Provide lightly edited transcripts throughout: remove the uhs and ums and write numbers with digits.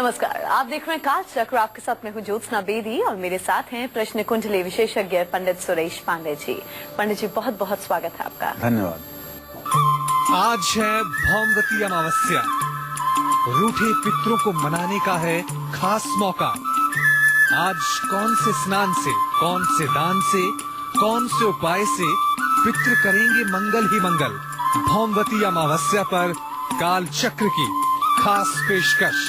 नमस्कार, आप देख रहे हैं काल चक्र। आपके साथ मैं हूँ ज्योत्सना बेदी और मेरे साथ हैं प्रश्न कुंडली विशेषज्ञ पंडित सुरेश पांडे जी। पंडित जी, बहुत बहुत स्वागत है आपका। धन्यवाद। आज है भौमवती अमावस्या। रूठे पितरों को मनाने का है खास मौका। आज कौन से स्नान से, कौन से दान से, कौन से उपाय से पितृ करेंगे मंगल ही मंगल। भौमवती अमावस्या पर काल चक्र की खास पेशकश।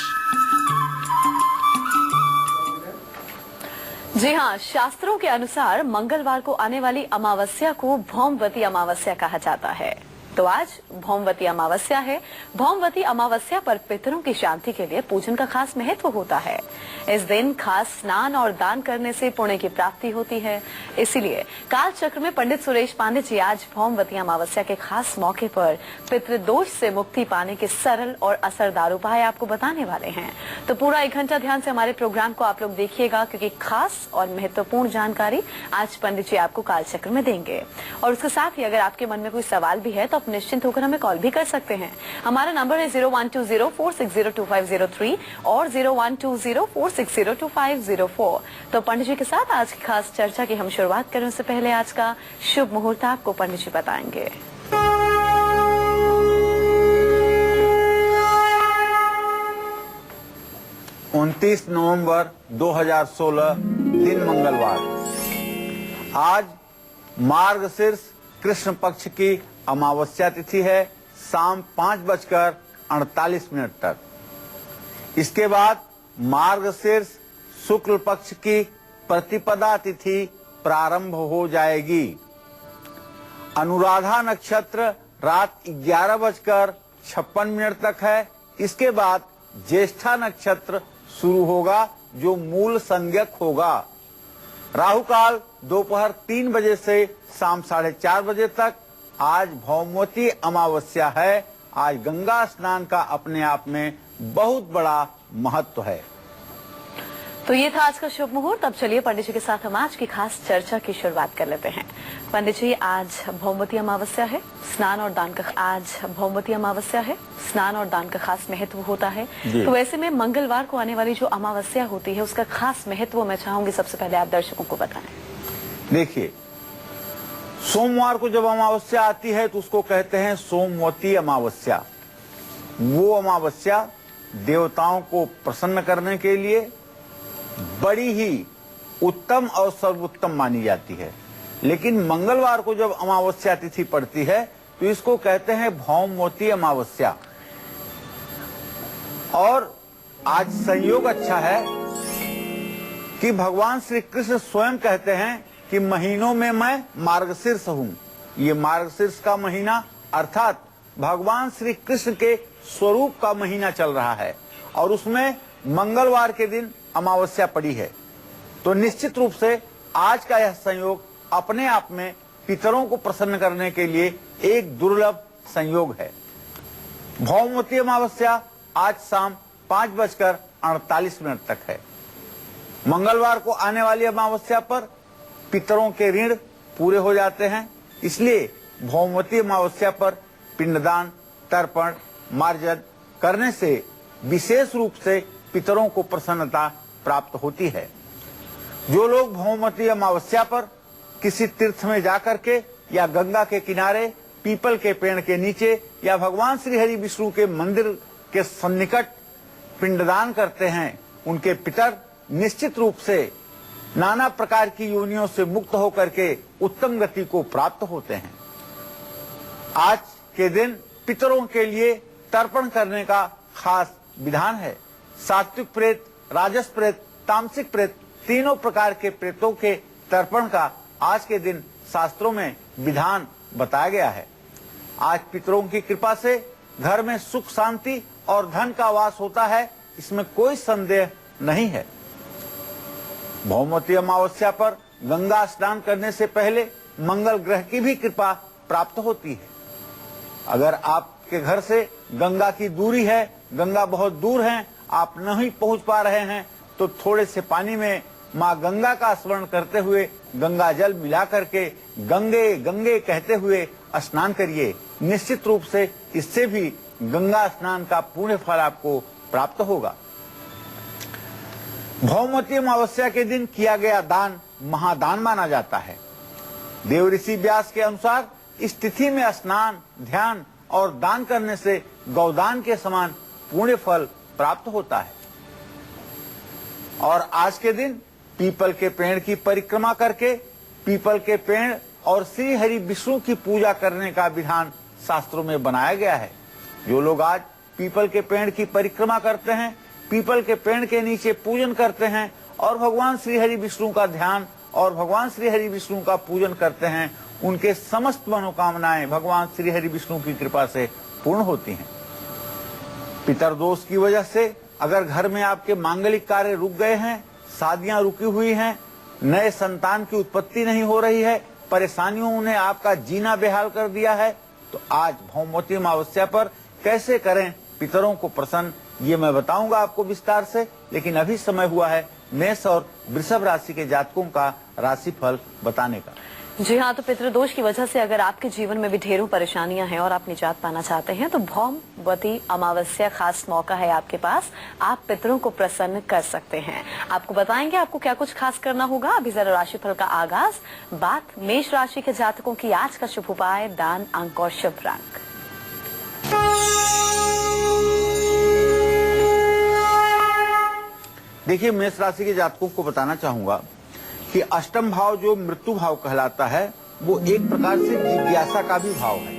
जी हाँ, शास्त्रों के अनुसार मंगलवार को आने वाली अमावस्या को भौमवती अमावस्या कहा जाता है। तो आज भौमवती अमावस्या है। भौमवती अमावस्या पर पितरों की शांति के लिए पूजन का खास महत्व होता है। इस दिन खास स्नान और दान करने से पुण्य की प्राप्ति होती है। इसीलिए काल चक्र में पंडित सुरेश पांडे जी आज भौमवती अमावस्या के खास मौके पर पितृदोष से मुक्ति पाने के सरल और असरदार उपाय आपको बताने वाले हैं। तो पूरा 1 घंटा ध्यान से हमारे प्रोग्राम को आप लोग देखिएगा, क्योंकि खास और महत्वपूर्ण जानकारी आज पंडित जी आपको काल चक्र में देंगे। और उसके साथ ही अगर आपके मन में कोई सवाल भी है तो आप निश्चिंत होकर हमें कॉल भी कर सकते हैं। हमारा नंबर है 012046025003 और 012046025004। तो पंडित जी के साथ आज की खास चर्चा की हम शुरुआत करें उससे पहले आज का शुभ मुहूर्त आपको पंडित जी बताएंगे। 29 नवंबर 2016 दिन मंगलवार। आज मार्गशीर्ष कृष्ण पक्ष की अमावस्या तिथि है, शाम 5:48 तक। इसके बाद मार्गशीर्ष शुक्ल पक्ष की प्रतिपदा तिथि प्रारंभ हो जाएगी। अनुराधा नक्षत्र रात 11:56 तक है। इसके बाद ज्येष्ठा नक्षत्र शुरू होगा, जो मूल संज्ञक होगा। राहु काल दोपहर 3 बजे से शाम 4:30 बजे तक। आज भौमवती अमावस्या है। आज गंगा स्नान का अपने आप में बहुत बड़ा महत्व है। तो ये था आज का शुभ मुहूर्त। अब चलिए पंडित जी के साथ हम आज की खास चर्चा की शुरुआत कर लेते हैं। पंडित जी, आज भौमवती अमावस्या है, स्नान और दान का खास महत्व होता है। तो वैसे में मंगलवार को आने वाली जो अमावस्या होती है उसका खास महत्व मैं चाहूंगी सबसे पहले आप दर्शकों को बताएं। देखिए, सोमवार को जब अमावस्या आती है तो उसको कहते हैं सोमवती अमावस्या। वो अमावस्या देवताओं को प्रसन्न करने के लिए बड़ी ही उत्तम और सर्वोत्तम मानी जाती है। लेकिन मंगलवार को जब अमावस्या तिथि पड़ती है तो इसको कहते हैं भौमवती अमावस्या। और आज संयोग अच्छा है कि भगवान श्री कृष्ण स्वयं कहते हैं कि महीनों में मैं मार्गशीर्ष हूँ। ये मार्गशीर्ष का महीना अर्थात भगवान श्री कृष्ण के स्वरूप का महीना चल रहा है और उसमें मंगलवार के दिन अमावस्या पड़ी है। तो निश्चित रूप से आज का यह संयोग अपने आप में पितरों को प्रसन्न करने के लिए एक दुर्लभ संयोग है। भौमवती अमावस्या आज शाम 5:48 तक है। मंगलवार को आने वाली अमावस्या पर पितरों के ऋण पूरे हो जाते हैं। इसलिए भौमवती अमावस्या पर पिंडदान, तर्पण, मार्जन करने से विशेष रूप से पितरों को प्रसन्नता प्राप्त होती है। जो लोग भौमवती अमावस्या पर किसी तीर्थ में जाकर के या गंगा के किनारे, पीपल के पेड़ के नीचे या भगवान श्री हरि विष्णु के मंदिर के सन्निकट पिंडदान करते हैं, उनके पितर निश्चित रूप से नाना प्रकार की योनियों से मुक्त होकर के उत्तम गति को प्राप्त होते हैं। आज के दिन पितरों के लिए तर्पण करने का खास विधान है। सात्विक प्रेत, राजस प्रेत, तामसिक प्रेत, तीनों प्रकार के प्रेतों के तर्पण का आज के दिन शास्त्रों में विधान बताया गया है। आज पितरों की कृपा से घर में सुख, शांति और धन का वास होता है, इसमें कोई संदेह नहीं है। भौमवती अमावस्या पर गंगा स्नान करने से पहले मंगल ग्रह की भी कृपा प्राप्त होती है। अगर आपके घर से गंगा की दूरी है, गंगा बहुत दूर है, आप नहीं पहुंच पा रहे हैं, तो थोड़े से पानी में माँ गंगा का स्मरण करते हुए गंगा जल मिला करके गंगे गंगे कहते हुए स्नान करिए। निश्चित रूप से इससे भी गंगा स्नान का पुण्य फल आपको प्राप्त होगा। भौमवती अमावस्या के दिन किया गया दान महादान माना जाता है। देव ऋषि व्यास के अनुसार इस तिथि में स्नान, ध्यान और दान करने से गौदान के समान पुण्य फल प्राप्त होता है। और आज के दिन पीपल के पेड़ की परिक्रमा करके पीपल के पेड़ और श्री हरि विष्णु की पूजा करने का विधान शास्त्रों में बनाया गया है। जो लोग आज पीपल के पेड़ की परिक्रमा करते हैं, पीपल के पेड़ के नीचे पूजन करते हैं और भगवान श्री हरि विष्णु का ध्यान और भगवान श्री हरि विष्णु का पूजन करते हैं, उनके समस्त मनोकामनाएं भगवान श्री हरि विष्णु की कृपा से पूर्ण होती हैं। पितरदोष की वजह से अगर घर में आपके मांगलिक कार्य रुक गए हैं, शादियां रुकी हुई हैं, नए संतान की उत्पत्ति नहीं हो रही है, परेशानियों ने आपका जीना बेहाल कर दिया है, तो आज भौमवती अमावस्या पर कैसे करें पितरों को प्रसन्न, ये मैं बताऊंगा आपको विस्तार से। लेकिन अभी समय हुआ है मेष और वृषभ राशि के जातकों का राशिफल बताने का। जी हाँ, तो पितृदोष की वजह से अगर आपके जीवन में भी ढेरों परेशानियां हैं और आप निजात पाना चाहते हैं तो भौमवती अमावस्या खास मौका है आपके पास, आप पितरों को प्रसन्न कर सकते हैं। आपको बताएंगे आपको क्या कुछ खास करना होगा। अभी जरा राशिफल का आगाज। बात मेष राशि के जातकों की आज का शुभ उपाय, दान, अंक और शुभ रंग। देखिए, मेष राशि के जातकों को बताना चाहूंगा कि अष्टम भाव जो मृत्यु भाव कहलाता है वो एक प्रकार से जिज्ञासा का भी भाव है।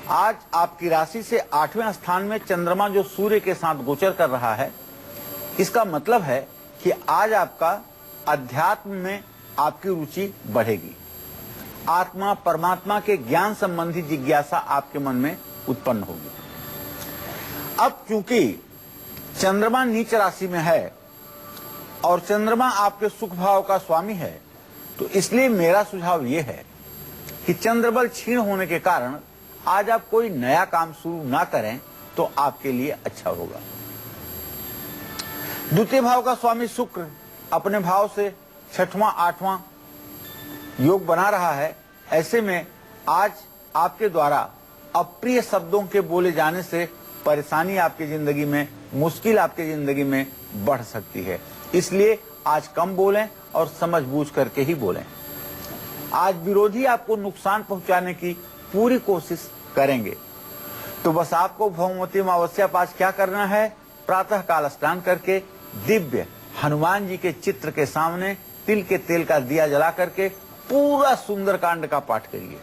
आज आपकी राशि से 8वें स्थान में चंद्रमा जो सूर्य के साथ गोचर कर रहा है, इसका मतलब है कि आज आपका अध्यात्म में आपकी रुचि बढ़ेगी। आत्मा परमात्मा के ज्ञान संबंधी जिज्ञासा आपके मन में उत्पन्न होगी। अब क्योंकि चंद्रमा नीच राशि में है और चंद्रमा आपके सुख भाव का स्वामी है, तो इसलिए मेरा सुझाव यह है कि चंद्रबल क्षीण होने के कारण आज आप कोई नया काम शुरू ना करें तो आपके लिए अच्छा होगा। द्वितीय भाव का स्वामी शुक्र अपने भाव से 6वां 8वां योग बना रहा है। ऐसे में आज आपके द्वारा अप्रिय शब्दों के बोले जाने से परेशानी आपकी जिंदगी में, मुश्किल आपकी जिंदगी में बढ़ सकती है। इसलिए आज कम बोलें और समझ बूझ करके ही बोलें। आज विरोधी आपको नुकसान पहुंचाने की पूरी कोशिश करेंगे। तो बस आपको भौमवती अमावस्या पास क्या करना है, प्रातः काल स्नान करके दिव्य हनुमान जी के चित्र के सामने तिल के तेल का दिया जला करके पूरा सुंदरकांड का पाठ करिए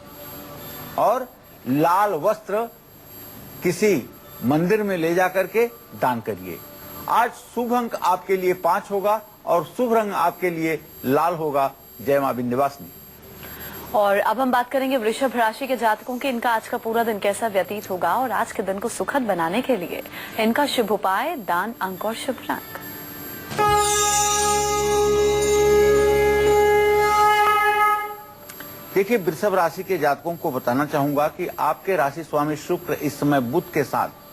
और लाल वस्त्र किसी मंदिर में ले जाकर के दान करिए। आज शुभ अंक आपके लिए 5 होगा और शुभ रंग आपके लिए लाल होगा। जय मां विंध्यवासिनी। और अब हम बात करेंगे वृषभ राशि के जातकों के, इनका आज का पूरा दिन कैसा व्यतीत होगा और आज के दिन को सुखद बनाने के लिए इनका शुभ उपाय, दान, अंक और शुभ रंग। देखिए, वृषभ राशि के जातकों को बताना चाहूंगा कि आपके राशि स्वामी शुक्र इस समय बुध के साथ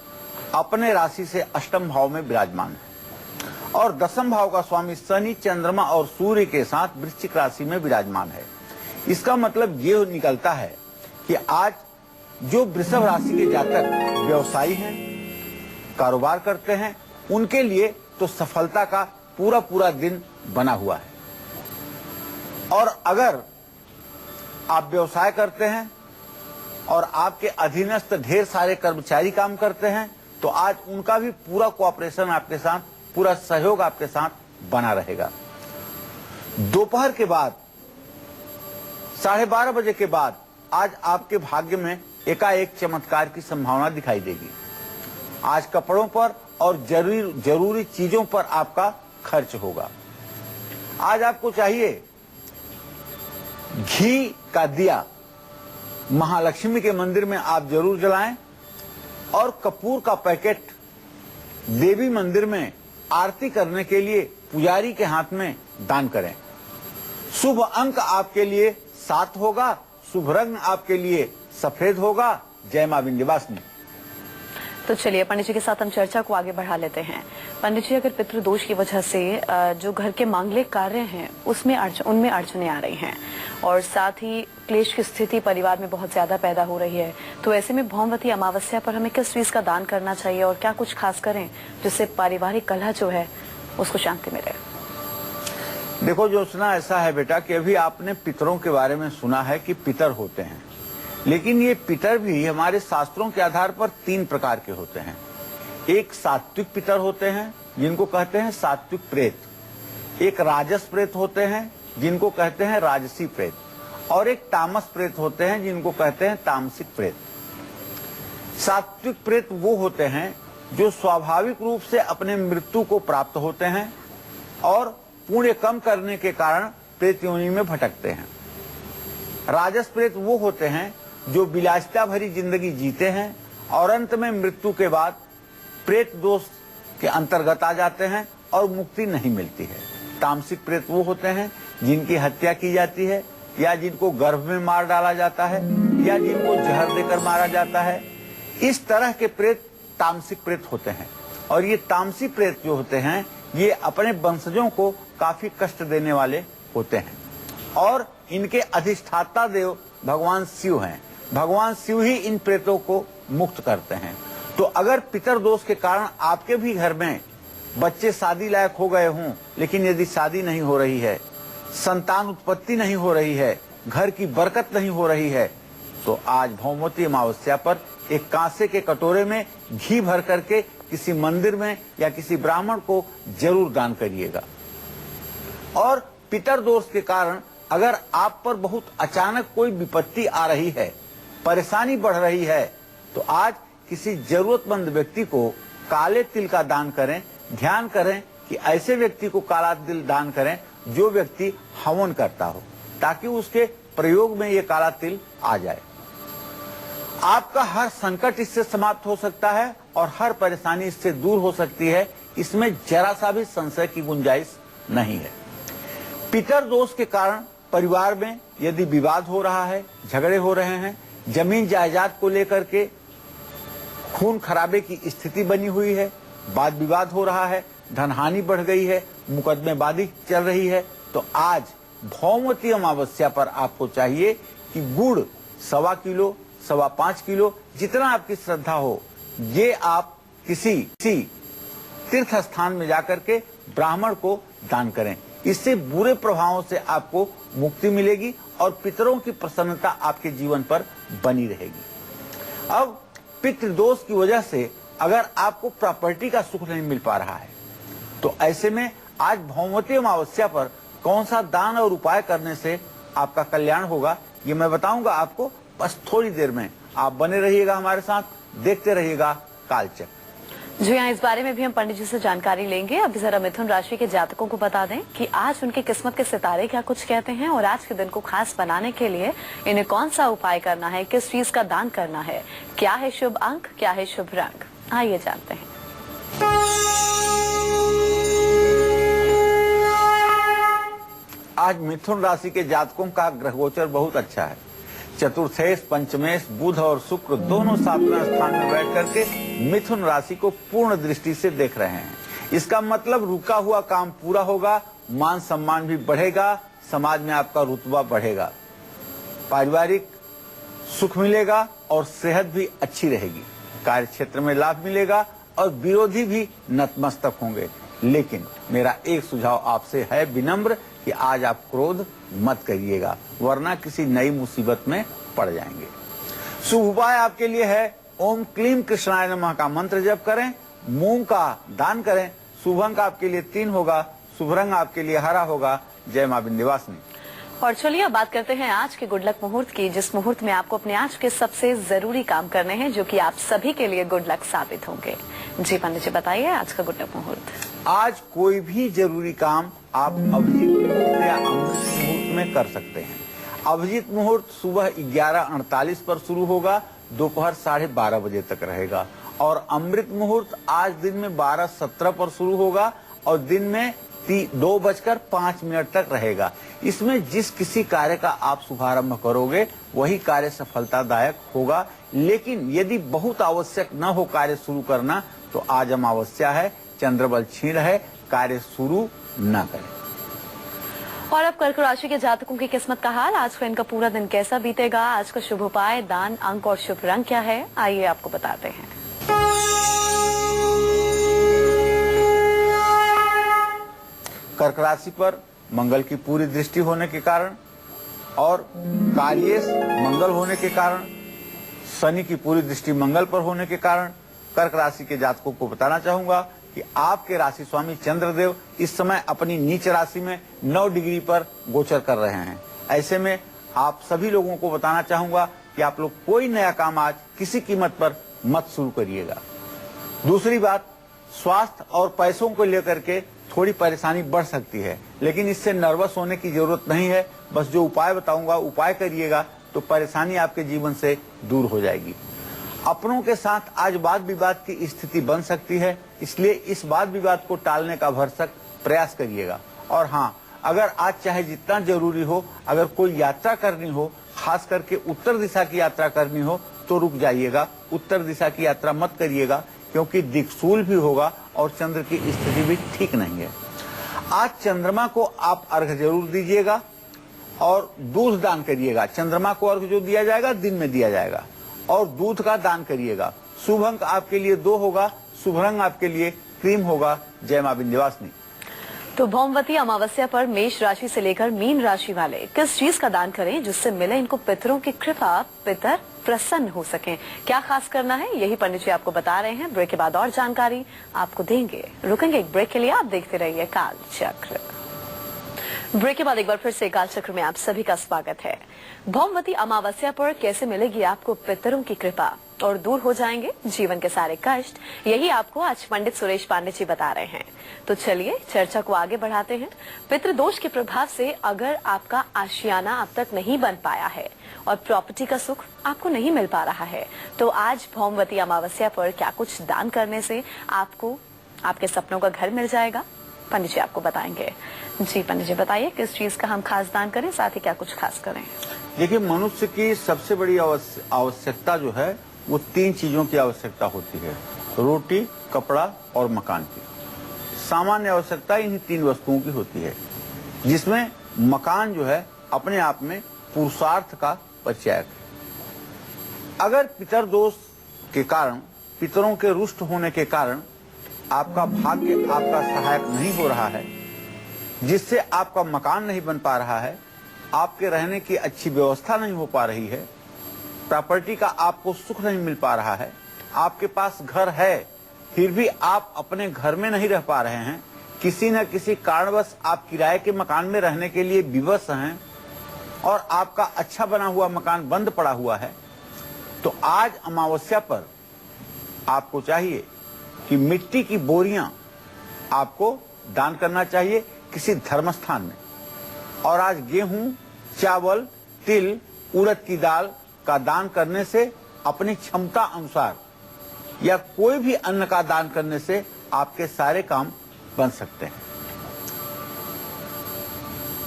अपने राशि से अष्टम भाव में विराजमान है और दसम भाव का स्वामी शनि, चंद्रमा और सूर्य के साथ वृश्चिक राशि में विराजमान है। इसका मतलब ये निकलता है कि आज जो वृषभ राशि के जातक व्यवसायी हैं, कारोबार करते हैं, उनके लिए तो सफलता का पूरा दिन बना हुआ है। और अगर आप व्यवसाय करते हैं और आपके अधीनस्थ ढेर सारे कर्मचारी काम करते हैं तो आज उनका भी पूरा कोऑपरेशन आपके साथ, पूरा सहयोग आपके साथ बना रहेगा। दोपहर के बाद 12:30 बजे के बाद आज आपके भाग्य में एकाएक चमत्कार की संभावना दिखाई देगी। आज कपड़ों पर और जरूरी चीजों पर आपका खर्च होगा। आज आपको चाहिए घी का दिया महालक्ष्मी के मंदिर में आप जरूर जलाएं और कपूर का पैकेट देवी मंदिर में आरती करने के लिए पुजारी के हाथ में दान करें। शुभ अंक आपके लिए 7 होगा, शुभ रंग आपके लिए सफेद होगा। जय मां विंध्यवासिनी। तो चलिए पंडित जी के साथ हम चर्चा को आगे बढ़ा लेते हैं। पंडित जी, अगर पितृदोष की वजह से जो घर के मांगलिक कार्य हैं उनमें अड़चने आ रही हैं और साथ ही क्लेश की स्थिति परिवार में बहुत ज्यादा पैदा हो रही है, तो ऐसे में भौमवती अमावस्या पर हमें किस चीज का दान करना चाहिए और क्या कुछ खास करें जिससे पारिवारिक कलह जो है उसको शांति मिले। देखो ज्योत्सना, ऐसा है बेटा कि अभी आपने पितरों के बारे में सुना है कि पितर होते हैं, लेकिन ये पितर भी हमारे शास्त्रों के आधार पर 3 प्रकार के होते हैं। एक सात्विक पितर होते हैं जिनको कहते हैं सात्विक प्रेत, एक राजस प्रेत होते हैं जिनको कहते हैं राजसी प्रेत, और एक तामस प्रेत होते हैं जिनको कहते हैं तामसिक प्रेत। सात्विक प्रेत वो होते हैं जो स्वाभाविक रूप से अपने मृत्यु को प्राप्त होते हैं और पुण्य कम करने के कारण प्रेत योनि में भटकते हैं। राजस प्रेत वो होते हैं जो विलासिता भरी जिंदगी जीते हैं और अंत में मृत्यु के बाद प्रेत दोष के अंतर्गत आ जाते हैं और मुक्ति नहीं मिलती है। तामसिक प्रेत वो होते हैं जिनकी हत्या की जाती है, या जिनको गर्भ में मार डाला जाता है, या जिनको जहर देकर मारा जाता है। इस तरह के प्रेत तामसिक प्रेत होते हैं। और ये तामसिक प्रेत जो होते हैं ये अपने वंशजों को काफी कष्ट देने वाले होते हैं, और इनके अधिष्ठाता देव भगवान शिव हैं। भगवान शिव ही इन प्रेतों को मुक्त करते हैं। तो अगर पितर दोष के कारण आपके भी घर में बच्चे शादी लायक हो गए हों, लेकिन यदि शादी नहीं हो रही है, संतान उत्पत्ति नहीं हो रही है, घर की बरकत नहीं हो रही है, तो आज भौमवती अमावस्या पर एक कांसे के कटोरे में घी भर करके किसी मंदिर में या किसी ब्राह्मण को जरूर दान करिएगा। और पितर दोष के कारण अगर आप पर बहुत अचानक कोई विपत्ति आ रही है, परेशानी बढ़ रही है, तो आज किसी जरूरतमंद व्यक्ति को काले तिल का दान करें। ध्यान करें कि ऐसे व्यक्ति को काला तिल दान करें जो व्यक्ति हवन करता हो, ताकि उसके प्रयोग में ये काला तिल आ जाए। आपका हर संकट इससे समाप्त हो सकता है और हर परेशानी इससे दूर हो सकती है, इसमें जरा सा भी संशय की गुंजाइश नहीं है। पितर दोष के कारण परिवार में यदि विवाद हो रहा है, झगड़े हो रहे हैं, जमीन जायदाद को लेकर के खून खराबे की स्थिति बनी हुई है, वाद विवाद हो रहा है, धनहानि बढ़ गई है, मुकदमेबाजी चल रही है, तो आज भौमवती अमावस्या पर आपको चाहिए कि गुड़ 1.25 किलो, 5.25 किलो, जितना आपकी श्रद्धा हो, ये आप किसी तीर्थ स्थान में जाकर के ब्राह्मण को दान करें। इससे बुरे प्रभावों से आपको मुक्ति मिलेगी और पितरों की प्रसन्नता आपके जीवन पर बनी रहेगी। अब पितृदोष की वजह से अगर आपको प्रॉपर्टी का सुख नहीं मिल पा रहा है, तो ऐसे में आज भौमवती अमावस्या पर कौन सा दान और उपाय करने से आपका कल्याण होगा, ये मैं बताऊंगा आपको बस थोड़ी देर में। आप बने रहिएगा हमारे साथ, देखते रहिएगा कालचक्र। जी हाँ, इस बारे में भी हम पंडित जी से जानकारी लेंगे। अभी जरा मिथुन राशि के जातकों को बता दें कि आज उनकी किस्मत के सितारे क्या कुछ कहते हैं और आज के दिन को खास बनाने के लिए इन्हें कौन सा उपाय करना है, किस चीज का दान करना है, क्या है शुभ अंक, क्या है शुभ रंग, आइए जानते हैं। आज मिथुन राशि के जातकों का ग्रह गोचर बहुत अच्छा है। चतुर्थेश, पंचमेश, बुध और शुक्र दोनों 7वें स्थान में बैठ करके मिथुन राशि को पूर्ण दृष्टि से देख रहे हैं। इसका मतलब रुका हुआ काम पूरा होगा, मान सम्मान भी बढ़ेगा, समाज में आपका रुतबा बढ़ेगा, पारिवारिक सुख मिलेगा और सेहत भी अच्छी रहेगी, कार्य क्षेत्र में लाभ मिलेगा और विरोधी भी नतमस्तक होंगे। लेकिन मेरा एक सुझाव आपसे है विनम्र कि आज आप क्रोध मत करिएगा, वरना किसी नई मुसीबत में पड़ जाएंगे। शुभ उपाय आपके लिए है ओम क्लीम कृष्णाय नमः का मंत्र जप करें, मूंग का दान करें। शुभ अंक आपके लिए 3 होगा, शुभ रंग आपके लिए हरा होगा। जय मां विंध्यवासिनी। और चलिए अब बात करते हैं आज के गुड लक मुहूर्त की, जिस मुहूर्त में आपको अपने आज के सबसे जरूरी काम करने हैं, जो कि आप सभी के लिए गुड लक साबित होंगे। जी पंडित जी बताइए आज का गुड लक मुहूर्त। आज कोई भी जरूरी काम आप अभिजीत मुहूर्त या अमृत मुहूर्त में कर सकते हैं। अभिजीत मुहूर्त सुबह 11:48 पर शुरू होगा, दोपहर 12:30 बजे तक रहेगा, और अमृत मुहूर्त आज दिन में 12:17 पर शुरू होगा और दिन में 2:05 तक रहेगा। इसमें जिस किसी कार्य का आप शुभारंभ करोगे वही कार्य सफलतादायक होगा, लेकिन यदि बहुत आवश्यक न हो कार्य शुरू करना तो आज अमावस्या है, चंद्रबल क्षीण है, कार्य शुरू न करें। और अब कर्क राशि के जातकों की किस्मत का हाल, आज का इनका पूरा दिन कैसा बीतेगा, आज का शुभ उपाय, दान, अंक और शुभ रंग क्या है, आइए आपको बताते हैं। कर्क राशि पर मंगल की पूरी दृष्टि होने के कारण और कार्येश मंगल होने के कारण, शनि की पूरी दृष्टि मंगल पर होने के कारण कर्क राशि के जातकों को बताना चाहूंगा कि आपके राशि स्वामी चंद्रदेव इस समय अपनी नीच राशि में 9 डिग्री पर गोचर कर रहे हैं। ऐसे में आप सभी लोगों को बताना चाहूंगा कि आप लोग कोई नया काम आज किसी कीमत पर मत शुरू करिएगा। दूसरी बात, स्वास्थ्य और पैसों को लेकर के थोड़ी परेशानी बढ़ सकती है, लेकिन इससे नर्वस होने की जरूरत नहीं है। बस जो उपाय बताऊंगा उपाय करिएगा तो परेशानी आपके जीवन से दूर हो जाएगी। अपनों के साथ आज वाद विवाद की स्थिति बन सकती है, इसलिए इस वाद विवाद को टालने का भरसक प्रयास करिएगा। और हाँ, अगर आज चाहे जितना जरूरी हो, अगर कोई यात्रा करनी हो, खास करके उत्तर दिशा की यात्रा करनी हो तो रुक जाइएगा। उत्तर दिशा की यात्रा मत करिएगा, क्योंकि दिक्सूल भी होगा और चंद्र की स्थिति भी ठीक नहीं है। आज चंद्रमा को आप अर्घ्य जरूर दीजिएगा और दूध दान करिएगा। चंद्रमा को अर्घ्य जो दिया जाएगा दिन में दिया जाएगा, और दूध का दान करिएगा। शुभ अंक आपके लिए 2 होगा, शुभ रंग आपके लिए क्रीम होगा। जय मां विंध्यवासिनी। तो भौमवती अमावस्या पर मेष राशि से लेकर मीन राशि वाले किस चीज का दान करें जिससे मिले इनको पितरों की कृपा, पितर प्रसन्न हो सकें? क्या खास करना है, यही पंडित जी आपको बता रहे हैं। ब्रेक के बाद और जानकारी आपको देंगे। रुकेंगे एक ब्रेक के लिए, आप देखते रहिए काल चक्र। ब्रेक के बाद एक बार फिर से काल चक्र में आप सभी का स्वागत है। भौमवती अमावस्या पर कैसे मिलेगी आपको पितरों की कृपा और दूर हो जाएंगे जीवन के सारे कष्ट, यही आपको आज पंडित सुरेश पांडे जी बता रहे हैं। तो चलिए चर्चा को आगे बढ़ाते हैं। पितृदोष के प्रभाव से अगर आपका आशियाना अब तक नहीं बन पाया है और प्रॉपर्टी का सुख आपको नहीं मिल पा रहा है, तो आज भौमवती अमावस्या पर क्या कुछ दान करने से आपको आपके सपनों का घर मिल जाएगा, पंडित जी आपको बताएंगे। जी पंडित जी बताइए, किस चीज का हम खास दान करें, साथ ही क्या कुछ खास करें? देखिए, मनुष्य की सबसे बड़ी आवश्यकता जो है वो 3 चीजों की आवश्यकता होती है, रोटी, कपड़ा और मकान की। सामान्य आवश्यकता इन्हीं 3 वस्तुओं की होती है, जिसमें मकान जो है अपने आप में पुरुषार्थ का परिचायक है। अगर पितर दोष के कारण, पितरों के रुष्ट होने के कारण आपका भाग्य आपका सहायक नहीं हो रहा है, जिससे आपका मकान नहीं बन पा रहा है, आपके रहने की अच्छी व्यवस्था नहीं हो पा रही है, प्रॉपर्टी का आपको सुख नहीं मिल पा रहा है, आपके पास घर है फिर भी आप अपने घर में नहीं रह पा रहे हैं, किसी न किसी कारणवश आप किराए के मकान में रहने के लिए विवश हैं और आपका अच्छा बना हुआ मकान बंद पड़ा हुआ है, तो आज अमावस्या पर आपको चाहिए कि मिट्टी की बोरियां आपको दान करना चाहिए किसी धर्म स्थान में। और आज गेहूं, चावल, तिल, उड़द की दाल का दान करने से, अपनी क्षमता अनुसार या कोई भी अन्न का दान करने से आपके सारे काम बन सकते हैं।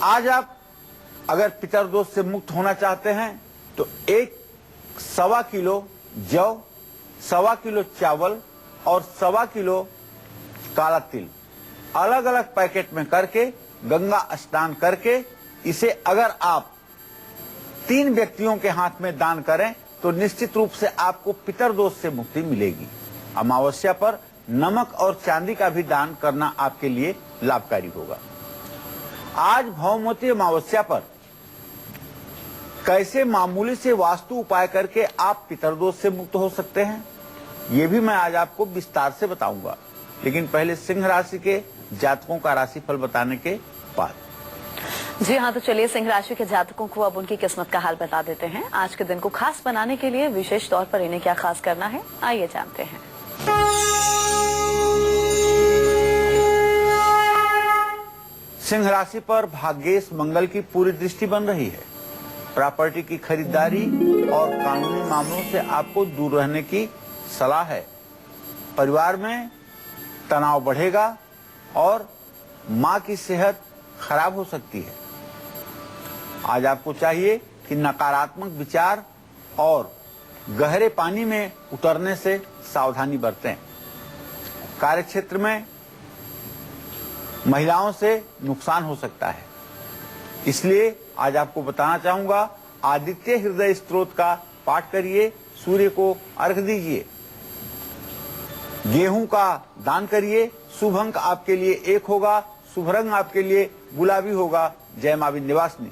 आज आप अगर पितर दोष से मुक्त होना चाहते हैं तो 1.25 किलो जौ, 1.25 किलो चावल और 1.25 किलो काला तिल अलग अलग पैकेट में करके गंगा स्नान करके इसे अगर आप 3 व्यक्तियों के हाथ में दान करें तो निश्चित रूप से आपको पितर दोष से मुक्ति मिलेगी। अमावस्या पर नमक और चांदी का भी दान करना आपके लिए लाभकारी होगा। आज भौमवती अमावस्या पर कैसे मामूली से वास्तु उपाय करके आप पितर दोष से मुक्त हो सकते हैं, ये भी मैं आज आपको विस्तार से बताऊंगा। लेकिन पहले सिंह राशि के जातकों का राशिफल बताने के बाद। जी हाँ, तो चलिए सिंह राशि के जातकों को अब उनकी किस्मत का हाल बता देते हैं। आज के दिन को खास बनाने के लिए विशेष तौर पर इन्हें क्या खास करना है, आइए जानते हैं। सिंह राशि पर भाग्येश मंगल की पूरी दृष्टि बन रही है। प्रॉपर्टी की खरीदारी और कानूनी मामलों से आपको दूर रहने की सलाह है। परिवार में तनाव बढ़ेगा और मां की सेहत खराब हो सकती है। आज आपको चाहिए कि नकारात्मक विचार और गहरे पानी में उतरने से सावधानी बरतें। कार्यक्षेत्र में महिलाओं से नुकसान हो सकता है, इसलिए आज आपको बताना चाहूंगा, आदित्य हृदय स्तोत्र का पाठ करिए, सूर्य को अर्घ्य दीजिए, गेहूं का दान करिए। शुभ अंक आपके लिए 1 होगा, शुभ रंग आपके लिए गुलाबी होगा। जय मां विंध्यवासिनी।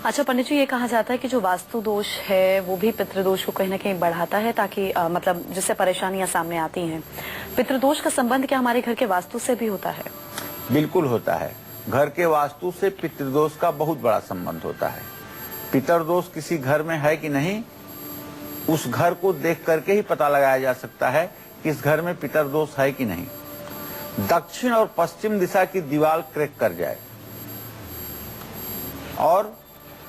अच्छा पंडित जी, ये कहा जाता है कि जो वास्तु दोष है वो भी पितृदोष को कहीं ना कहीं बढ़ाता है, ताकि मतलब जिससे परेशानियां सामने आती हैं। पितृदोष का संबंध क्या हमारे घर के वास्तु से भी होता है? बिल्कुल होता है। घर के वास्तु से पितृदोष का बहुत बड़ा संबंध होता है। पितृदोष किसी घर में है कि नहीं, उस घर को देख करके ही पता लगाया जा सकता है कि इस घर में पितृदोष है कि नहीं। दक्षिण और पश्चिम दिशा की दीवार क्रैक कर जाए और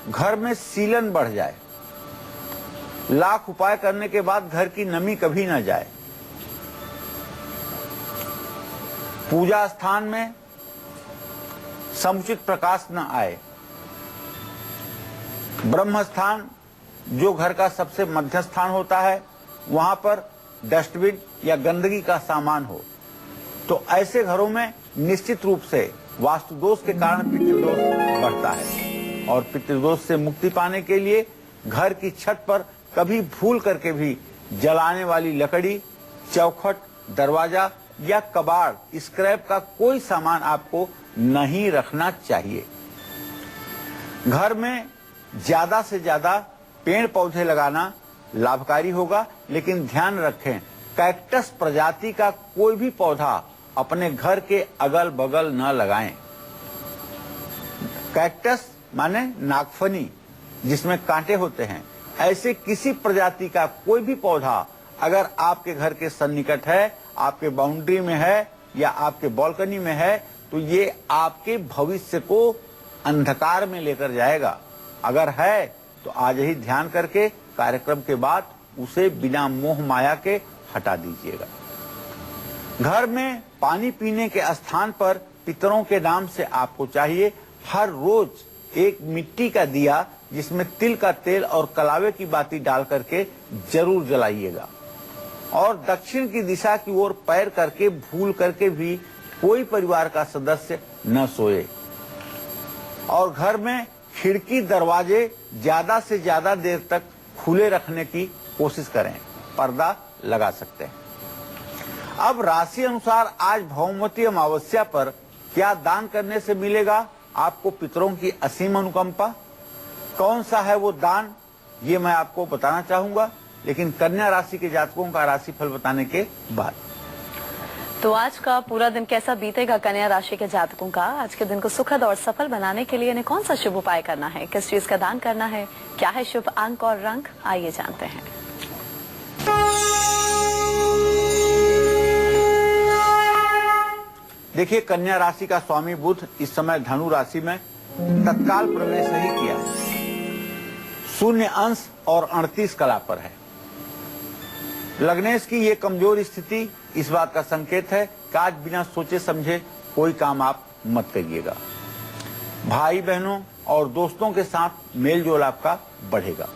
घर में सीलन बढ़ जाए, लाख उपाय करने के बाद घर की नमी कभी न जाए, पूजा स्थान में समुचित प्रकाश न आए, ब्रह्म स्थान जो घर का सबसे मध्य स्थान होता है वहां पर डस्टबिन या गंदगी का सामान हो, तो ऐसे घरों में निश्चित रूप से वास्तु दोष के कारण पितृदोष बढ़ता है। और पितृदोष से मुक्ति पाने के लिए घर की छत पर कभी भूल करके भी जलाने वाली लकड़ी, चौखट, दरवाजा या कबाड़, स्क्रैप का कोई सामान आपको नहीं रखना चाहिए। घर में ज्यादा से ज्यादा पेड़ पौधे लगाना लाभकारी होगा, लेकिन ध्यान रखें कैक्टस प्रजाति का कोई भी पौधा अपने घर के अगल बगल न लगाएं। कैक्टस माने नागफनी, जिसमें कांटे होते हैं, ऐसे किसी प्रजाति का कोई भी पौधा अगर आपके घर के सन्निकट है, आपके बाउंड्री में है या आपके बालकनी में है, तो ये आपके भविष्य को अंधकार में लेकर जाएगा। अगर है तो आज ही ध्यान करके कार्यक्रम के बाद उसे बिना मोह माया के हटा दीजिएगा। घर में पानी पीने के स्थान पर पितरों के नाम से आपको चाहिए हर रोज एक मिट्टी का दिया जिसमें तिल का तेल और कलावे की बाती डाल करके जरूर जलाइएगा। और दक्षिण की दिशा की ओर पैर करके भूल करके भी कोई परिवार का सदस्य न सोए। और घर में खिड़की दरवाजे ज्यादा से ज्यादा देर तक खुले रखने की कोशिश करें, पर्दा लगा सकते हैं। अब राशि अनुसार आज भौमवती अमावस्या पर क्या दान करने से मिलेगा आपको पितरों की असीम अनुकंपा, कौन सा है वो दान, ये मैं आपको बताना चाहूंगा, लेकिन कन्या राशि के जातकों का राशिफल बताने के बाद। तो आज का पूरा दिन कैसा बीतेगा कन्या राशि के जातकों का? आज के दिन को सुखद और सफल बनाने के लिए इन्हें कौन सा शुभ उपाय करना है, किस चीज का दान करना है, क्या है शुभ अंक और रंग, आइए जानते हैं। देखिए, कन्या राशि का स्वामी बुध इस समय धनु राशि में तत्काल प्रवेश नहीं किया, 0 अंश और 38 कला पर है। लग्नेश की ये कमजोर स्थिति इस बात का संकेत है कि आज बिना सोचे समझे कोई काम आप मत करिएगा। भाई बहनों और दोस्तों के साथ मेल जोल आपका बढ़ेगा।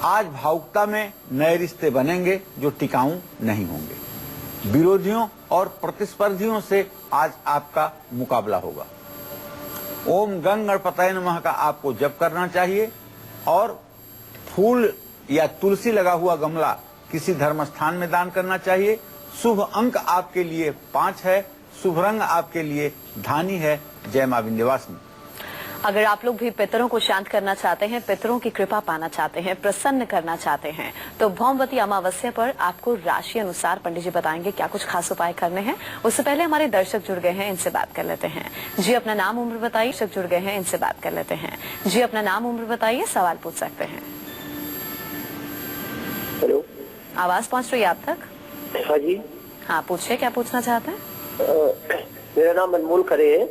आज भावुकता में नए रिश्ते बनेंगे जो टिकाऊ नहीं होंगे। विरोधियों और प्रतिस्पर्धियों से आज आपका मुकाबला होगा। ओम गंग गणपतये नमः का आपको जप करना चाहिए और फूल या तुलसी लगा हुआ गमला किसी धर्म स्थान में दान करना चाहिए। शुभ अंक आपके लिए 5 है, शुभ रंग आपके लिए धानी है। जय मां विंध्यवासिनी। अगर आप लोग भी पितरों को शांत करना चाहते हैं, पितरों की कृपा पाना चाहते हैं, प्रसन्न करना चाहते हैं, तो भौमवती अमावस्या पर आपको राशि अनुसार पंडित जी बताएंगे क्या कुछ खास उपाय करने हैं। उससे पहले हमारे दर्शक जुड़ गए हैं, इनसे बात कर लेते हैं। जी अपना नाम उम्र बताइए। दर्शक जुड़ गए हैं, इनसे बात कर लेते हैं। जी अपना नाम उम्र बताइए, सवाल पूछ सकते हैं। हेलो, आवाज पहुंच रही है आप तक? हाँ जी। हाँ पूछिए, क्या पूछना चाहते हैं? मेरा नाम अनमोल खरे है।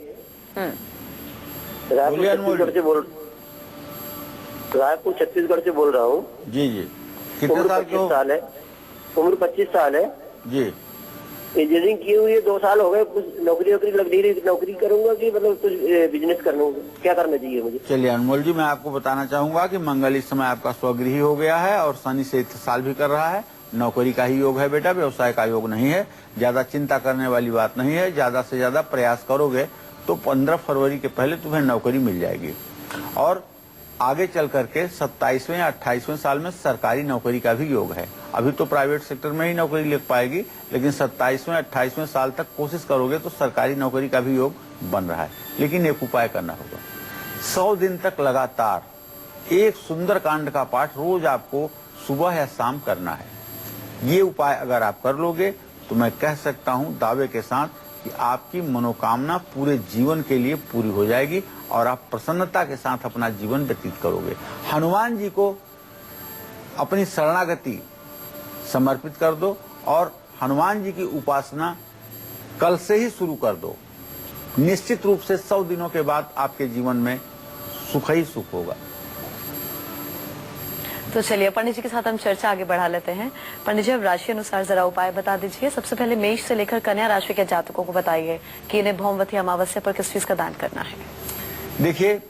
रायपुर छत्तीसगढ़ से बोल रहा हूँ। जी जी। कितने साल के हो? साल है, उम्र 25 साल है जी। इंजीनियरिंग की हुई है, 2 साल हो गए। कुछ नौकरी लग नहीं रही, नौकरी करूंगा कि मतलब कुछ बिजनेस करना, क्या करना चाहिए मुझे? चलिए अनमोल जी, मैं आपको बताना चाहूंगा कि मंगल इस समय आपका स्वगृही हो गया है और शनि से साल भी कर रहा है। नौकरी का ही योग है बेटा, व्यवसाय का योग नहीं है। ज्यादा चिंता करने वाली बात नहीं है। ज्यादा से ज्यादा प्रयास करोगे तो 15 फरवरी के पहले तुम्हें नौकरी मिल जाएगी। और आगे चल करके 27वें या 28वें साल में सरकारी नौकरी का भी योग है। अभी तो प्राइवेट सेक्टर में ही नौकरी लग पाएगी, लेकिन 27वें 28वें साल तक कोशिश करोगे तो सरकारी नौकरी का भी योग बन रहा है। लेकिन एक उपाय करना होगा, 100 दिन तक लगातार एक सुंदर कांड का पाठ रोज आपको सुबह या शाम करना है। ये उपाय अगर आप कर लोगे तो मैं कह सकता हूँ दावे के साथ कि आपकी मनोकामना पूरे जीवन के लिए पूरी हो जाएगी और आप प्रसन्नता के साथ अपना जीवन व्यतीत करोगे। हनुमान जी को अपनी शरणागति समर्पित कर दो और हनुमान जी की उपासना कल से ही शुरू कर दो। निश्चित रूप से 100 दिनों के बाद आपके जीवन में सुख ही सुख होगा। तो चलिए पंडित जी के साथ हम चर्चा आगे बढ़ा लेते हैं। पंडित जी, अब राशि अनुसार जरा उपाय बता दीजिए। सबसे पहले मेष से लेकर कन्या राशि के जातकों को बताइए कि इन्हें भौमवती अमावस्या पर किस चीज का दान करना है। देखिए,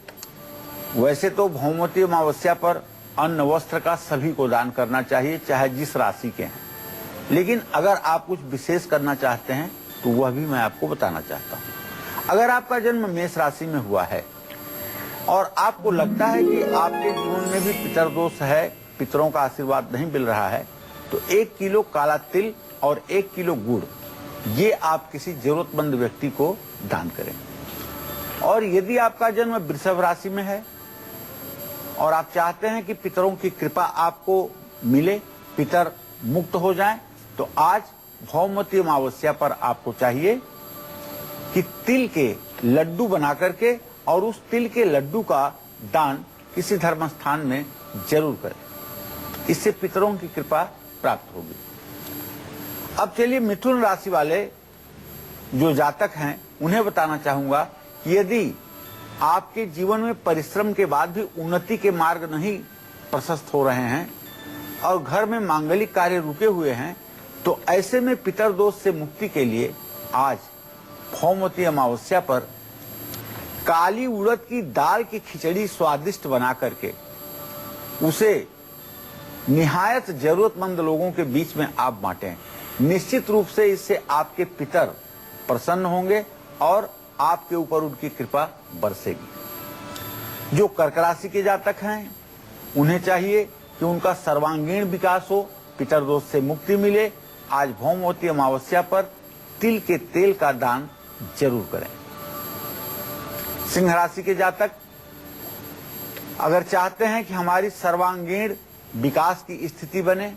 वैसे तो भौमवती अमावस्या पर अन्न वस्त्र का सभी को दान करना चाहिए, चाहे जिस राशि के हैं। लेकिन अगर आप कुछ विशेष करना चाहते हैं तो वह भी मैं आपको बताना चाहता हूँ। अगर आपका जन्म मेष राशि में हुआ है और आपको लगता है कि आपके जीवन में भी पितर दोष है, पितरों का आशीर्वाद नहीं मिल रहा है, तो 1 किलो काला तिल और 1 किलो गुड़ ये आप किसी जरूरतमंद व्यक्ति को दान करें। और यदि आपका जन्म वृषभ राशि में है और आप चाहते हैं कि पितरों की कृपा आपको मिले, पितर मुक्त हो जाएं, तो आज भौमवती अमावस्या पर आपको चाहिए कि तिल के लड्डू बना करके और उस तिल के लड्डू का दान किसी धर्म स्थान में जरूर करें। इससे पितरों की कृपा प्राप्त होगी। अब चलिए मिथुन राशि वाले जो जातक हैं उन्हें बताना चाहूंगा कि यदि आपके जीवन में परिश्रम के बाद भी उन्नति के मार्ग नहीं प्रशस्त हो रहे हैं और घर में मांगलिक कार्य रुके हुए हैं, तो ऐसे में पितर दोष से मुक्ति के लिए आज भौमवती अमावस्या पर काली उड़द की दाल की खिचड़ी स्वादिष्ट बना करके उसे निहायत जरूरतमंद लोगों के बीच में आप बांटें। निश्चित रूप से इससे आपके पितर प्रसन्न होंगे और आपके ऊपर उनकी कृपा बरसेगी। जो कर्क राशि के जातक हैं उन्हें चाहिए कि उनका सर्वांगीण विकास हो, पितर दोष से मुक्ति मिले। आज भौमवती अमावस्या पर तिल के तेल का दान जरूर करें। सिंह राशि के जातक अगर चाहते हैं कि हमारी सर्वांगीण विकास की स्थिति बने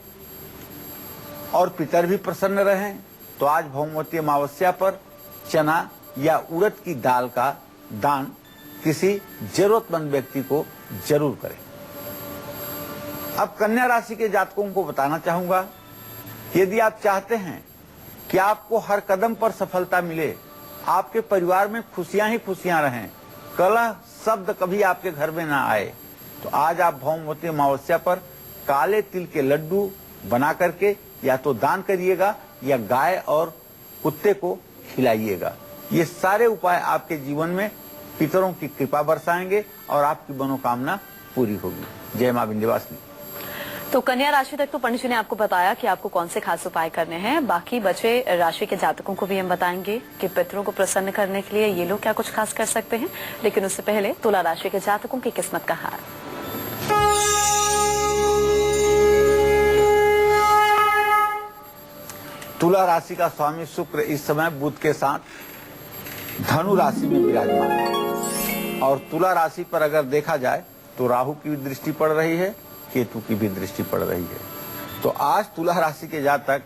और पितर भी प्रसन्न रहें, तो आज भौमवती अमावस्या पर चना या उड़द की दाल का दान किसी जरूरतमंद व्यक्ति को जरूर करें। अब कन्या राशि के जातकों को बताना चाहूंगा, यदि आप चाहते हैं कि आपको हर कदम पर सफलता मिले, आपके परिवार में खुशियां ही खुशियां रहें, कलह शब्द कभी आपके घर में ना आए, तो आज आप भौमवती अमावस्या पर काले तिल के लड्डू बना करके या तो दान करिएगा या गाय और कुत्ते को खिलाइएगा। ये सारे उपाय आपके जीवन में पितरों की कृपा बरसाएंगे और आपकी मनोकामना पूरी होगी। जय मां विंध्यवासिनी। तो कन्या राशि तक तो पंडित जी ने आपको बताया कि आपको कौन से खास उपाय करने हैं। बाकी बचे राशि के जातकों को भी हम बताएंगे कि पितरों को प्रसन्न करने के लिए ये लोग क्या कुछ खास कर सकते हैं। लेकिन उससे पहले तुला राशि के जातकों की किस्मत का हाल। तुला राशि का स्वामी शुक्र इस समय बुध के साथ धनु राशि में विराजमान है और तुला राशि पर अगर देखा जाए तो राहु की भी दृष्टि पड़ रही है, केतु की भी दृष्टि पड़ रही है। तो आज तुला राशि के जातक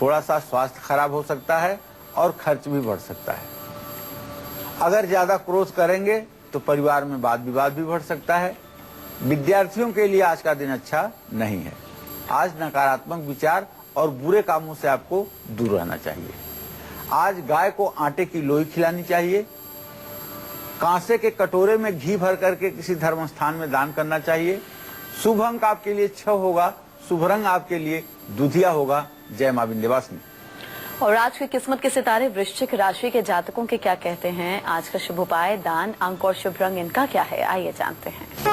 थोड़ा सा स्वास्थ्य खराब हो सकता है और खर्च भी बढ़ सकता है। अगर ज्यादा क्रोध करेंगे तो परिवार में वाद विवाद भी बढ़ सकता है। विद्यार्थियों के लिए आज का दिन अच्छा नहीं है। आज नकारात्मक विचार और बुरे कामों से आपको दूर रहना चाहिए। आज गाय को आटे की लोई खिलानी चाहिए। कांसे के कटोरे में घी भर करके किसी धर्म स्थान में दान करना चाहिए। शुभ अंक आपके लिए 6 होगा, शुभ रंग आपके लिए दुधिया होगा। जय मां विंध्यवासिनी। और आज की किस्मत के सितारे वृश्चिक राशि के जातकों के क्या कहते हैं, आज का शुभ उपाय, दान, अंक और शुभ रंग इनका क्या है, आइए जानते हैं।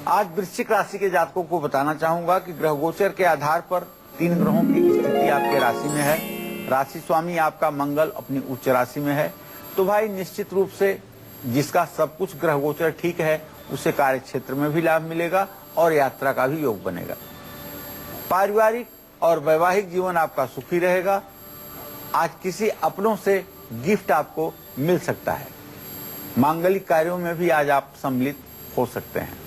आज वृश्चिक राशि के जातकों को बताना चाहूंगा कि ग्रह गोचर के आधार पर 3 ग्रहों की स्थिति आपके राशि में है। राशि स्वामी आपका मंगल अपनी उच्च राशि में है, तो भाई निश्चित रूप से जिसका सब कुछ ग्रह गोचर ठीक है उसे कार्य क्षेत्र में भी लाभ मिलेगा और यात्रा का भी योग बनेगा। पारिवारिक और वैवाहिक जीवन आपका सुखी रहेगा। आज किसी अपनों से गिफ्ट आपको मिल सकता है। मांगलिक कार्यों में भी आज आप सम्मिलित हो सकते हैं।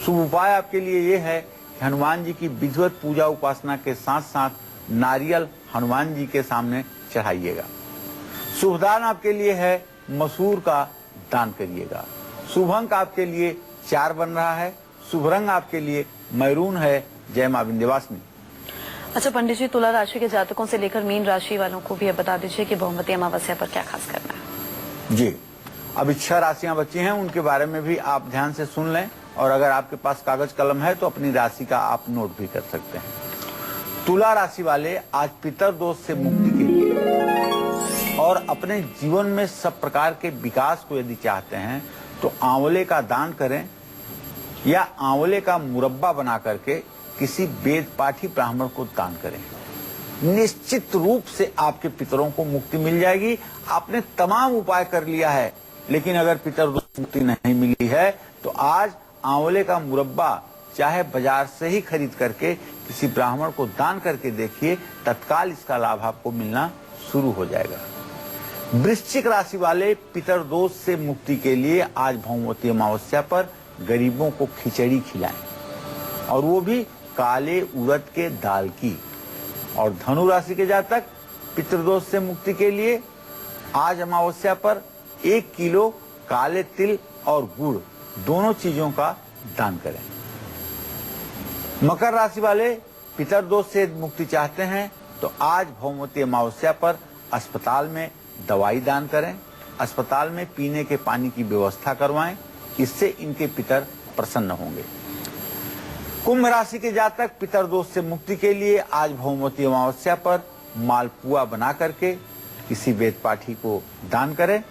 शुभ उपाय आपके लिए ये है कि हनुमान जी की विधिवत पूजा उपासना के साथ साथ नारियल हनुमान जी के सामने चढ़ाइएगा। शुभ दान आपके लिए है मसूर का दान करिएगा। शुभ अंक आपके लिए 4 बन रहा है। शुभ रंग आपके लिए मैरून है। जय मां विंध्यवासिनी। अच्छा पंडित जी, तुला राशि के जातकों से लेकर मीन राशि वालों को भी बता दीजिए कि भौमवती अमावस्या पर क्या खास करना है। जी, अभी 6 राशियां बची हैं, उनके बारे में भी आप ध्यान से सुन लें और अगर आपके पास कागज कलम है तो अपनी राशि का आप नोट भी कर सकते हैं। तुला राशि वाले आज पितर दोष से मुक्ति के लिए और अपने जीवन में सब प्रकार के विकास को यदि चाहते हैं तो आंवले का दान करें या आंवले का मुरब्बा बना करके किसी वेद पाठी ब्राह्मण को दान करें। निश्चित रूप से आपके पितरों को मुक्ति मिल जाएगी। आपने तमाम उपाय कर लिया है, लेकिन अगर पितर दोष मुक्ति नहीं मिली है तो आज आंवले का मुरब्बा चाहे बाजार से ही खरीद करके किसी ब्राह्मण को दान करके देखिए, तत्काल इसका लाभ आपको मिलना शुरू हो जाएगा। वृश्चिक राशि वाले पितर दोष से मुक्ति के लिए आज भौमवती अमावस्या पर गरीबों को खिचड़ी खिलाएं और वो भी काले उड़द के दाल की। और धनु राशि के जातक पितृदोष से मुक्ति के लिए आज अमावस्या पर 1 किलो काले तिल और गुड़ दोनों चीजों का दान करें। मकर राशि वाले पितर दोष से मुक्ति चाहते हैं तो आज भौमवती अमावस्या पर अस्पताल में दवाई दान करें। अस्पताल में पीने के पानी की व्यवस्था करवाएं, इससे इनके पितर प्रसन्न होंगे। कुंभ राशि के जातक पितर दोष से मुक्ति के लिए आज भौमवती अमावस्या पर मालपुआ बना करके किसी वेद पाठी को दान करें।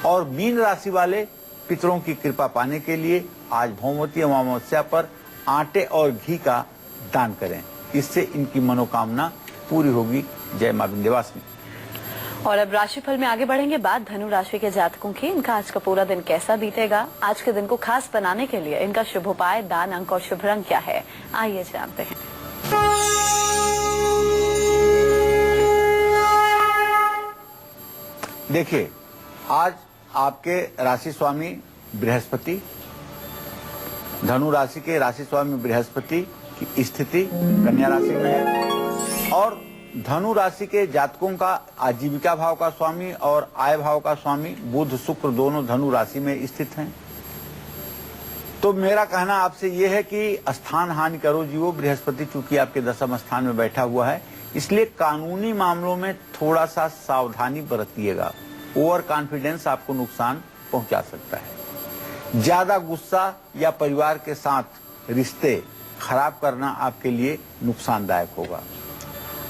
और मीन राशि वाले पितरों की कृपा पाने के लिए आज भौमवती अमावस्या पर आटे और घी का दान करें, इससे इनकी मनोकामना पूरी होगी। जय मां विंध्यवासिनी। और अब राशिफल में आगे बढ़ेंगे बात धनु राशि के जातकों की। इनका आज का पूरा दिन कैसा बीतेगा, आज के दिन को खास बनाने के लिए इनका शुभ उपाय, दान, अंक और शुभ रंग क्या है, आइए जानते हैं। देखिए, आज आपके राशि स्वामी बृहस्पति, धनु राशि के राशि स्वामी बृहस्पति की स्थिति कन्या राशि में है और धनु राशि के जातकों का आजीविका भाव का स्वामी और आय भाव का स्वामी बुध शुक्र दोनों धनु राशि में स्थित हैं। तो मेरा कहना आपसे यह है कि स्थान हानि करो जीवो। बृहस्पति चूंकि आपके 10वें स्थान में बैठा हुआ है, इसलिए कानूनी मामलों में थोड़ा सा सावधानी बरतिएगा। ओवर कॉन्फिडेंस आपको नुकसान पहुंचा सकता है। ज्यादा गुस्सा या परिवार के साथ रिश्ते खराब करना आपके लिए नुकसानदायक होगा।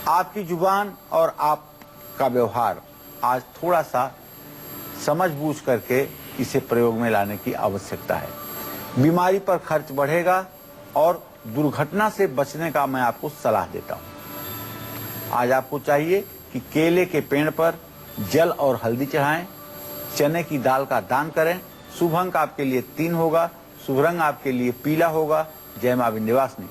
आपकी जुबान और आपका व्यवहार आज थोड़ा सा समझ बूझ करके इसे प्रयोग में लाने की आवश्यकता है। बीमारी पर खर्च बढ़ेगा और दुर्घटना से बचने का मैं आपको सलाह देता हूं। आज आपको चाहिए कि केले के पेड़ पर जल और हल्दी चढ़ाएं, चने की दाल का दान करें। शुभ अंक आपके लिए 3 होगा। शुभ रंग आपके लिए पीला होगा। जय मां विंध्यवासिनी।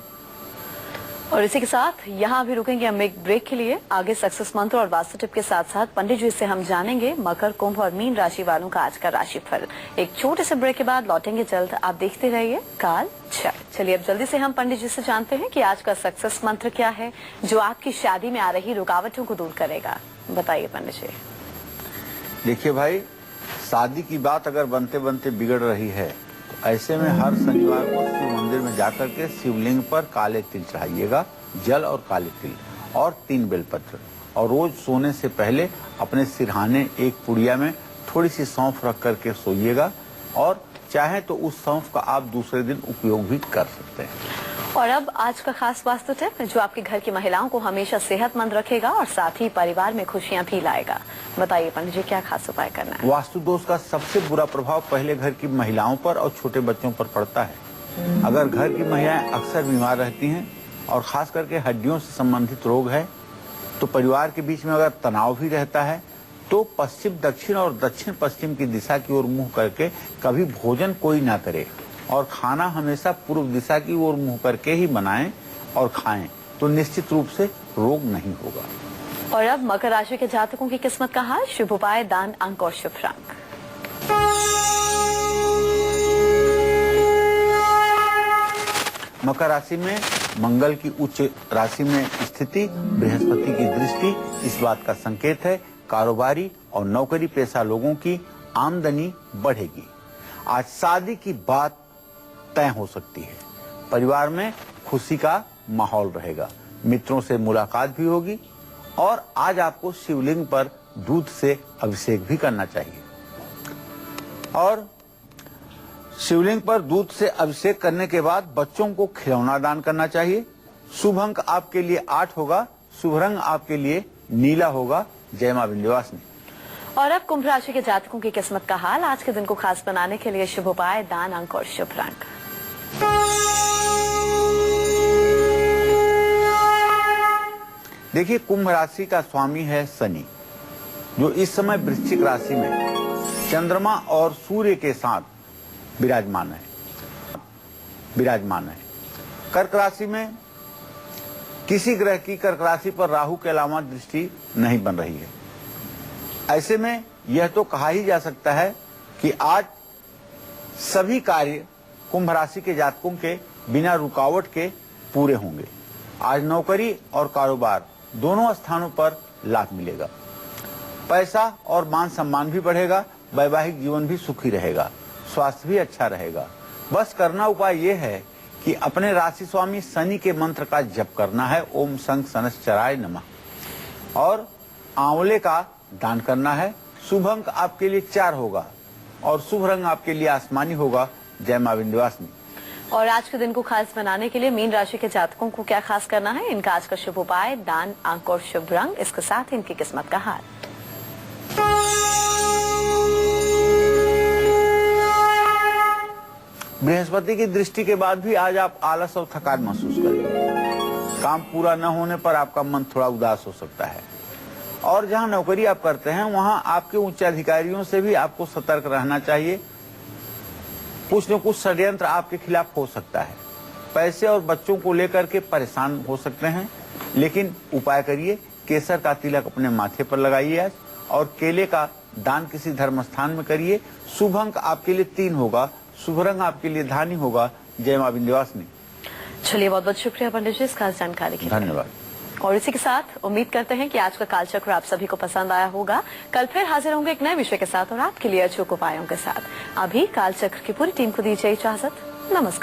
और इसी के साथ यहाँ भी रुकेंगे हम एक ब्रेक के लिए। आगे सक्सेस मंत्र और वास्तु टिप के साथ साथ पंडित जी से हम जानेंगे मकर, कुंभ और मीन राशि वालों का आज का राशिफल। एक छोटे से ब्रेक के बाद लौटेंगे जल्द। आप देखते रहिए काल चल। चलिए अब जल्दी से हम पंडित जी से जानते हैं कि आज का सक्सेस मंत्र क्या है जो आपकी शादी में आ रही रुकावटों को दूर करेगा। बताइए पंडित जी। देखिए भाई, शादी की बात अगर बनते बनते बिगड़ रही है तो ऐसे में हर शनिवार को शिव मंदिर में जाकर के शिवलिंग पर काले तिल चढ़ाइएगा, जल और काले तिल और 3 बेलपत्र। और रोज सोने से पहले अपने सिरहाने एक पुड़िया में थोड़ी सी सौंफ रख करके सोइएगा और चाहे तो उस सौंफ का आप दूसरे दिन उपयोग भी कर सकते हैं। और अब आज का खास वास्तु टिप जो आपके घर की महिलाओं को हमेशा सेहतमंद रखेगा और साथ ही परिवार में खुशियां भी लाएगा। बताइए पंडित जी, क्या खास उपाय करना है? वास्तु दोष का सबसे बुरा प्रभाव पहले घर की महिलाओं पर और छोटे बच्चों पर पड़ता है। अगर घर की महिलाएं अक्सर बीमार रहती हैं और खास करके हड्डियों से संबंधित रोग है तो परिवार के बीच में अगर तनाव भी रहता है तो पश्चिम दक्षिण और दक्षिण पश्चिम की दिशा की ओर मुंह करके कभी भोजन कोई ना करे और खाना हमेशा पूर्व दिशा की ओर मुंह करके ही बनाएं और खाएं, तो निश्चित रूप से रोग नहीं होगा। और अब मकर राशि के जातकों की किस्मत का हाल, शुभ उपाय, दान, अंक और शुभ रंग। मकर राशि में मंगल की उच्च राशि में स्थिति, बृहस्पति की दृष्टि इस बात का संकेत है कारोबारी और नौकरी पेशा लोगों की आमदनी बढ़ेगी। आज शादी की बात तय हो सकती है। परिवार में खुशी का माहौल रहेगा। मित्रों से मुलाकात भी होगी और आज आपको शिवलिंग पर दूध से अभिषेक भी करना चाहिए। और शिवलिंग पर दूध से अभिषेक करने के बाद बच्चों को खिलौना दान करना चाहिए। शुभ अंक आपके लिए 8 होगा। शुभ रंग आपके लिए नीला होगा। जय मां विंध्यवासिनी। और अब कुंभ राशि के जातकों की किस्मत का हाल, आज के दिन को खास बनाने के लिए शुभ उपाय, दान, अंक और शुभ रंग। देखिए, कुंभ राशि का स्वामी है शनि, जो इस समय वृश्चिक राशि में चंद्रमा और सूर्य के साथ विराजमान है। कर्क राशि में किसी ग्रह की कर्क राशि पर राहु के अलावा दृष्टि नहीं बन रही है। ऐसे में यह तो कहा ही जा सकता है कि आज सभी कार्य कुंभ राशि के जातकों के बिना रुकावट के पूरे होंगे। आज नौकरी और कारोबार दोनों स्थानों पर लाभ मिलेगा। पैसा और मान सम्मान भी बढ़ेगा। वैवाहिक जीवन भी सुखी रहेगा। स्वास्थ्य भी अच्छा रहेगा। बस करना उपाय यह है कि अपने राशि स्वामी शनि के मंत्र का जप करना है, ओम संग शनश्चराय नमः, और आंवले का दान करना है। शुभ अंक आपके लिए 4 होगा और शुभ रंग आपके लिए आसमानी होगा। जय मां विंध्यवासिनी। और आज के दिन को खास बनाने के लिए मीन राशि के जातकों को क्या खास करना है, इनका आज का शुभ उपाय, दान, अंक और शुभ रंग, इसके साथ इनकी किस्मत का हाल। बृहस्पति की दृष्टि के बाद भी आज आप आलस और थकान महसूस करेंगे। काम पूरा न होने पर आपका मन थोड़ा उदास हो सकता है। और जहां नौकरी आप करते हैं वहां आपके उच्च अधिकारियों से भी आपको सतर्क रहना चाहिए। कुछ न कुछ षड्यंत्र आपके खिलाफ हो सकता है। पैसे और बच्चों को लेकर के परेशान हो सकते हैं, लेकिन उपाय करिए, केसर का तिलक अपने माथे पर लगाइए आज, और केले का दान किसी धर्म स्थान में करिए। शुभ अंक आपके लिए 3 होगा। शुभ रंग आपके लिए धानी होगा। जय मां विंध्यवासिनी। चलिए, बहुत बहुत शुक्रिया पंडित जी इस खास जानकारी के लिए। धन्यवाद। और इसी के साथ उम्मीद करते हैं कि आज का कालचक्र आप सभी को पसंद आया होगा। कल फिर हाजिर होंगे एक नए विषय के साथ और आपके लिए अचूक उपायों के साथ। अभी कालचक्र की पूरी टीम को दीजिए इजाजत। नमस्कार।